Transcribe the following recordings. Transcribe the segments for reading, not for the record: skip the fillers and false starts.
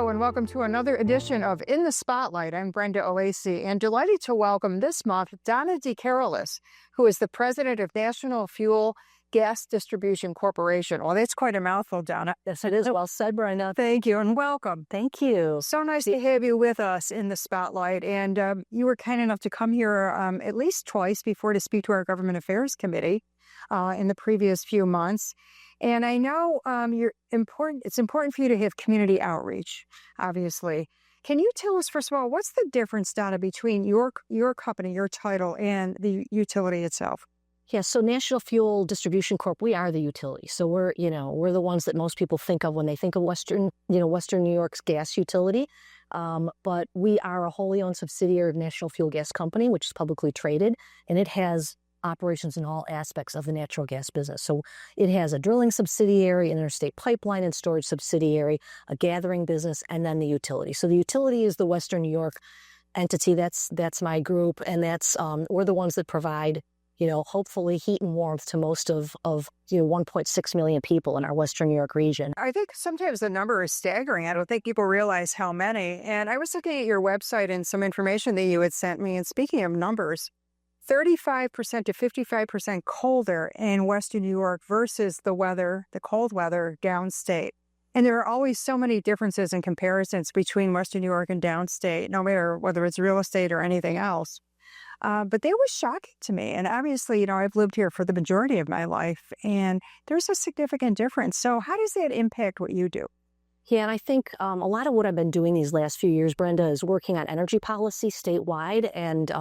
Hello and welcome to another edition of In the Spotlight. I'm Brenda Oacy and delighted to welcome this month Donna DeCarolis, who is the president of National Fuel Gas Distribution Corporation. Well, that's quite a mouthful, Donna. Yes, it is. Well said, Brenda. Thank you and welcome. Thank you. So nice to have you with us in the Spotlight. And you were kind enough to come here at least twice before to speak to our Government Affairs Committee in the previous few months. And I know it's important for you to have community outreach, obviously. Can you tell us, first of all, what's the difference, Donna, between your company, your title, and the utility itself? Yeah, so National Fuel Distribution Corp, we are the utility. So we're the ones that most people think of when they think of Western New York's gas utility. But we are a wholly owned subsidiary of National Fuel Gas Company, which is publicly traded, and it has operations in all aspects of the natural gas business. So it has a drilling subsidiary, an interstate pipeline and storage subsidiary, a gathering business, and then the utility. So the utility is the Western New York entity. That's my group, and that's we're the ones that provide, hopefully heat and warmth to most of 1.6 million people in our Western New York region. I think sometimes the number is staggering. I don't think people realize how many. And I was looking at your website and some information that you had sent me. And speaking of numbers, 35% to 55% colder in Western New York versus the cold weather downstate. And there are always so many differences and comparisons between Western New York and downstate, no matter whether it's real estate or anything else. But that was shocking to me. And obviously, I've lived here for the majority of my life, and there's a significant difference. So how does that impact what you do? Yeah, and I think a lot of what I've been doing these last few years, Brenda, is working on energy policy statewide. And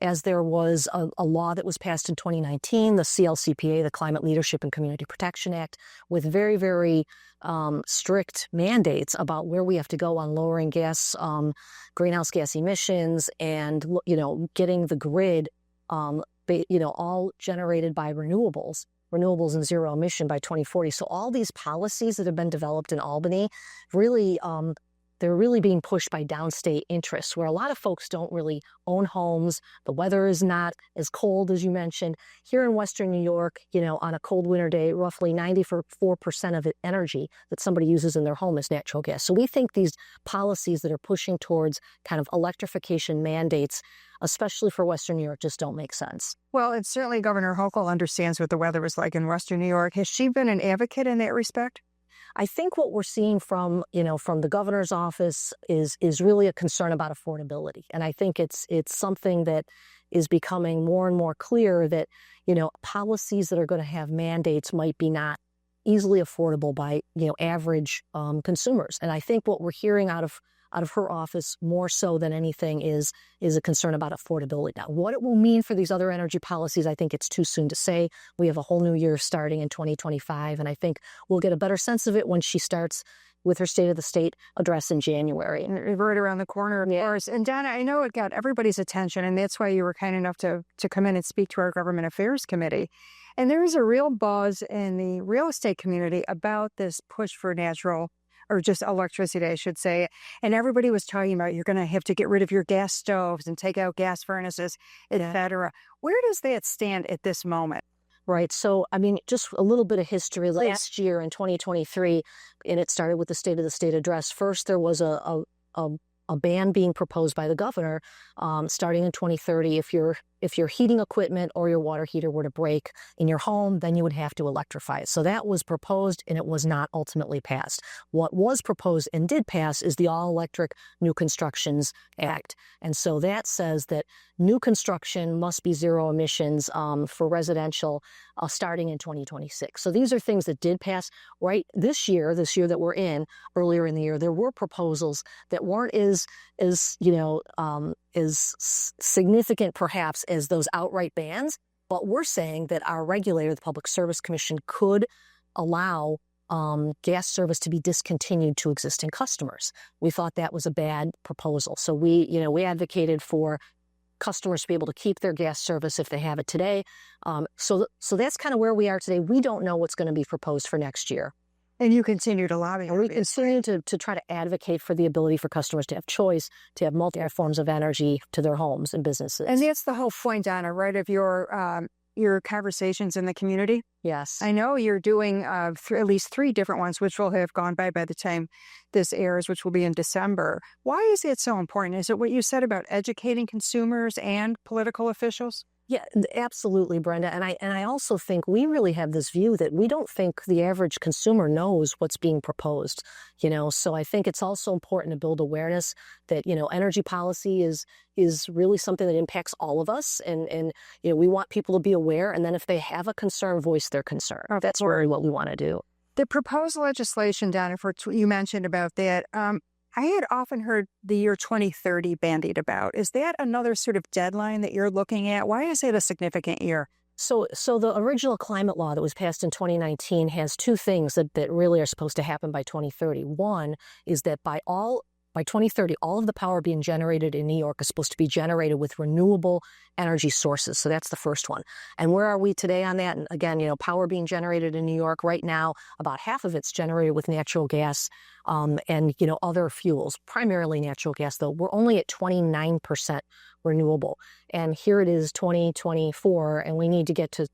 as there was a law that was passed in 2019, the CLCPA, the Climate Leadership and Community Protection Act, with very, very strict mandates about where we have to go on lowering greenhouse gas emissions and, getting the grid, all generated by renewables and zero emission by 2040. So all these policies that have been developed in Albany, really, they're really being pushed by downstate interests, where a lot of folks don't really own homes. The weather is not as cold as you mentioned. Here in Western New York, on a cold winter day, roughly 94% of the energy that somebody uses in their home is natural gas. So we think these policies that are pushing towards kind of electrification mandates, especially for Western New York, just don't make sense. Well, and certainly Governor Hochul understands what the weather was like in Western New York. Has she been an advocate in that respect? I think what we're seeing from the governor's office is really a concern about affordability. And I think it's something that is becoming more and more clear that, policies that are going to have mandates might be not easily affordable by, average consumers. And I think what we're hearing out of her office more so than anything is a concern about affordability. Now, what it will mean for these other energy policies, I think it's too soon to say. We have a whole new year starting in 2025, and I think we'll get a better sense of it when she starts with her State of the State address in January. Right around the corner, of course. And Donna, I know it got everybody's attention, and that's why you were kind enough to come in and speak to our Government Affairs Committee. And there is a real buzz in the real estate community about this push for natural, or just electricity, I should say. And everybody was talking about you're going to have to get rid of your gas stoves and take out gas furnaces, et cetera. Where does that stand at this moment? Right. So, just a little bit of history. Last year in 2023, and it started with the State of the State address. First, there was a ban being proposed by the governor starting in 2030. If your heating equipment or your water heater were to break in your home, then you would have to electrify it. So that was proposed, and it was not ultimately passed. What was proposed and did pass is the All-Electric New Constructions Act. And so that says that new construction must be zero emissions for residential starting in 2026. So these are things that did pass. Right this year that we're in, earlier in the year, there were proposals that weren't as significant perhaps as those outright bans, but we're saying that our regulator, the Public Service Commission, could allow gas service to be discontinued to existing customers. We thought that was a bad proposal. So we advocated for customers to be able to keep their gas service if they have it today. So that's kind of where we are today. We don't know what's going to be proposed for next year. And you continue to lobby. And we continue to try to advocate for the ability for customers to have choice, to have multiple forms of energy to their homes and businesses. And that's the whole point, Donna, right, of your your conversations in the community? Yes. I know you're doing at least 3 different ones, which will have gone by the time this airs, which will be in December. Why is it so important? Is it what you said about educating consumers and political officials? Yeah, absolutely, Brenda. And I also think we really have this view that we don't think the average consumer knows what's being proposed, So I think it's also important to build awareness that, energy policy is really something that impacts all of us. And we want people to be aware. And then if they have a concern, voice their concern. That's really what we want to do. The proposed legislation, Donna, you mentioned about that. I had often heard the year 2030 bandied about. Is that another sort of deadline that you're looking at? Why is it a significant year? So the original climate law that was passed in 2019 has 2 things that really are supposed to happen by 2030. One is that by 2030, all of the power being generated in New York is supposed to be generated with renewable energy sources. So that's the first one. And where are we today on that? And again, power being generated in New York right now, about half of it's generated with natural gas and, other fuels, primarily natural gas, though. We're only at 29% renewable. And here it is 2024, and we need to get to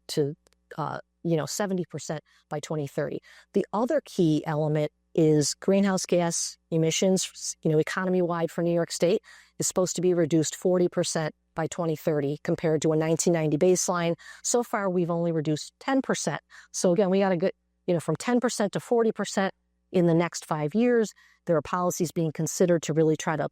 70% by 2030. The other key element is greenhouse gas emissions, economy-wide for New York State is supposed to be reduced 40% by 2030 compared to a 1990 baseline. So far, we've only reduced 10%. So again, we got to get, from 10% to 40% in the next 5 years. There are policies being considered to really try to,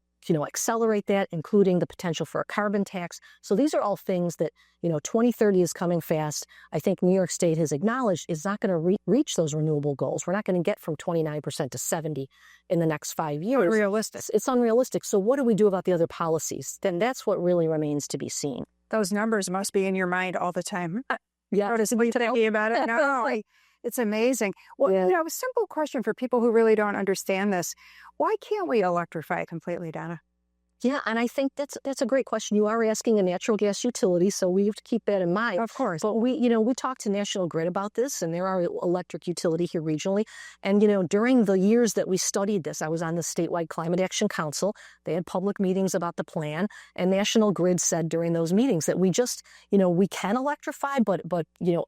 accelerate that, including the potential for a carbon tax. So these are all things that, 2030 is coming fast. I think New York State has acknowledged is not going to reach those renewable goals. We're not going to get from 29% to 70% in the next 5 years. Unrealistic. It's unrealistic. So what do we do about the other policies? Then that's what really remains to be seen. Those numbers must be in your mind all the time. Yeah. Notice me today about it. No, it's amazing. Well, a simple question for people who really don't understand this. Why can't we electrify completely, Donna? Yeah, and I think that's a great question. You are asking a natural gas utility, so we have to keep that in mind. Of course. But we talked to National Grid about this, and they're our electric utility here regionally. And, during the years that we studied this, I was on the statewide Climate Action Council. They had public meetings about the plan, and National Grid said during those meetings that we just, we can electrify, but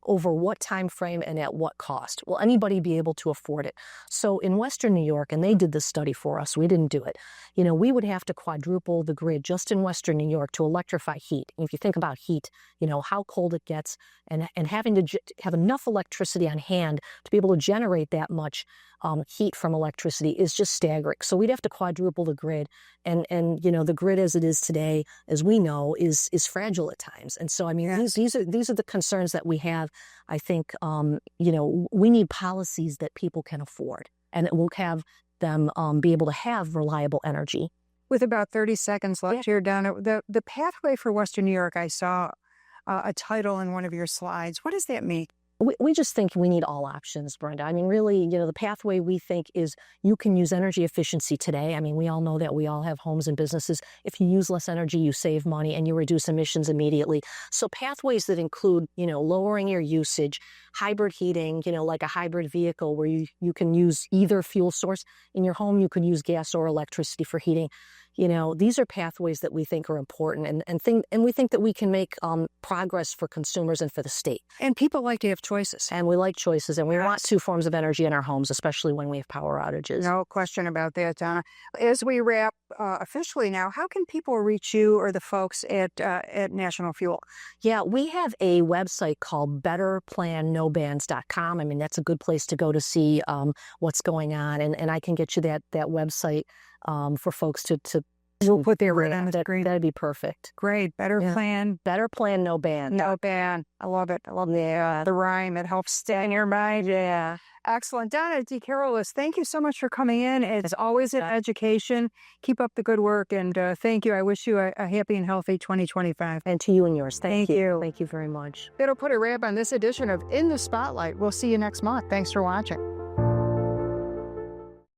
over what time frame and at what cost? Will anybody be able to afford it? So in Western New York, and they did this study for us, we didn't do it. We would have to quadruple the grid just in Western New York to electrify heat. And if you think about heat, how cold it gets and having to have enough electricity on hand to be able to generate that much heat from electricity is just staggering. So we'd have to quadruple the grid. And the grid as it is today, as we know, is fragile at times. And so, these are the concerns that we have. I think, we need policies that people can afford and that will have them be able to have reliable energy. With about 30 seconds left here, Donna, the pathway for Western New York, I saw a title in one of your slides. What does that mean? We just think we need all options, Brenda. Really, the pathway we think is you can use energy efficiency today. We all know that we all have homes and businesses. If you use less energy, you save money and you reduce emissions immediately. So pathways that include, lowering your usage, hybrid heating, like a hybrid vehicle where you can use either fuel source. In your home, you could use gas or electricity for heating. These are pathways that we think are important and we think that we can make progress for consumers and for the state. And people like to have choices. And we like choices, and we want 2 forms of energy in our homes, especially when we have power outages. No question about that, Donna. As we wrap officially now, how can people reach you or the folks at National Fuel? Yeah, we have a website called betterplannobans.com. That's a good place to go to see what's going on, and I can get you that website for folks to we'll put there right on the screen. That'd be perfect. Great. Better plan, no ban. No ban. I love it. The rhyme. It helps stay in your mind. Yeah. Excellent. Donna DeCarolis, thank you so much for coming in. It's always an education. Keep up the good work, and thank you. I wish you a happy and healthy 2025. And to you and yours. Thank you. you. Thank you very much. That'll put a wrap on this edition of In the Spotlight. We'll see you next month. Thanks for watching.